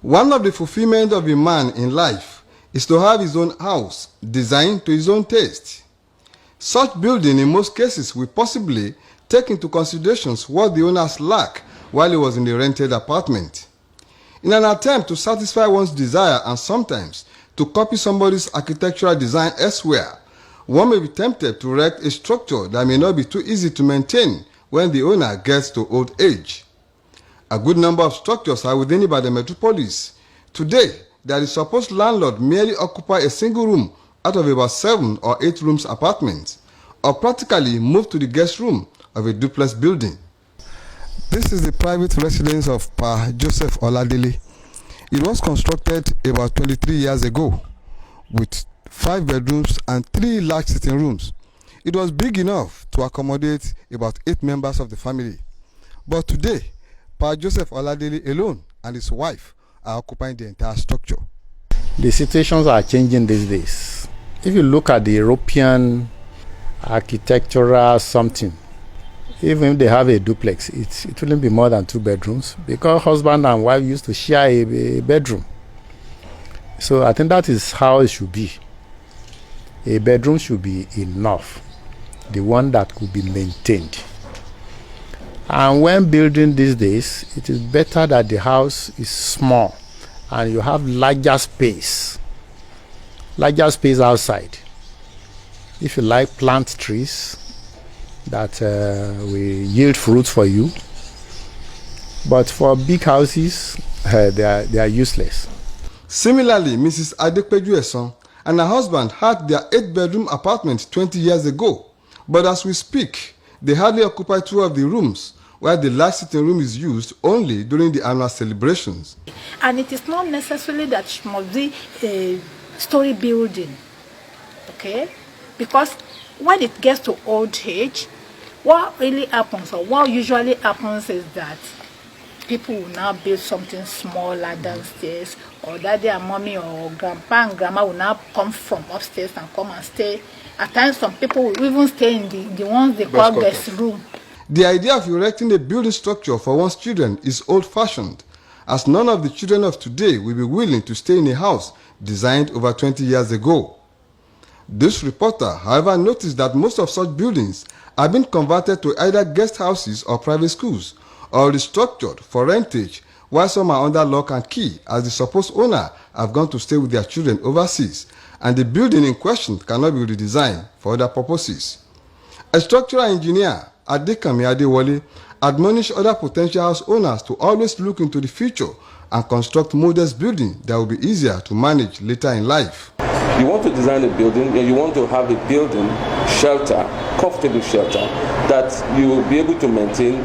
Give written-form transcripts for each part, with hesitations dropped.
One of the fulfillment of a man in life is to have his own house designed to his own taste. Such building in most cases will possibly take into consideration what the owners lack while he was in the rented apartment. In an attempt to satisfy one's desire and sometimes to copy somebody's architectural design elsewhere, one may be tempted to erect a structure that may not be too easy to maintain when the owner gets to old age. A good number of structures are within Ibadan metropolis. Today, that the supposed landlord merely occupy a single room out of about 7 or 8 rooms apartments, or practically move to the guest room of a duplex building. This is the private residence of Pa Joseph Oladele. It was constructed about 23 years ago with 5 bedrooms and 3 large sitting rooms. It was big enough to accommodate about 8 members of the family. But today, Pa Joseph Oladele alone and his wife are occupying the entire structure. The situations are changing these days. If you look at the European architectural something, even if they have a duplex, it wouldn't be more than 2 bedrooms because husband and wife used to share a bedroom. So I think that is how it should be. A bedroom should be enough, the one that could be maintained. And when building these days, it is better that the house is small and you have larger space outside. If you like, plant trees that will yield fruits for you. But for big houses, they are useless. Similarly, Mrs. Adepeju Eson and her husband had their 8-bedroom apartment 20 years ago. But as we speak, they hardly occupy 2 of the rooms, while the large sitting room is used only during the annual celebrations. And it is not necessarily that it must be a story building, okay? Because when it gets to old age, what really happens, or what usually happens, is that people will now build something smaller downstairs, or daddy and mommy or grandpa and grandma will now come from upstairs and come and stay. At times, some people will even stay in the ones they call guest room. The idea of erecting a building structure for one's children is old-fashioned, as none of the children of today will be willing to stay in a house designed over 20 years ago. This reporter, however, noticed that most of such buildings have been converted to either guest houses or private schools, or restructured for rentage, while some are under lock and key as the supposed owner have gone to stay with their children overseas, and the building in question cannot be redesigned for other purposes. A structural engineer, Adekami Adewale, admonished other potential house owners to always look into the future and construct modest buildings that will be easier to manage later in life. You want to design a building, and you want to have a building shelter, comfortable shelter, that you will be able to maintain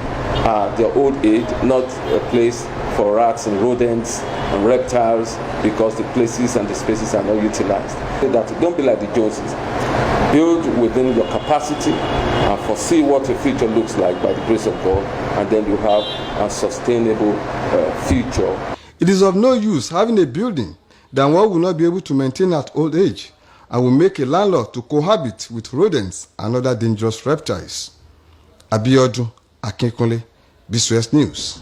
their old age, not a place for rats and rodents and reptiles, because the places and the spaces are not utilized. That don't be like the Joneses. Build within your capacity and foresee what the future looks like by the grace of God, and then you have a sustainable future. It is of no use having a building that one will not be able to maintain at old age, and will make a landlord to cohabit with rodents and other dangerous reptiles. Abiodun Akinkunle, BCS News.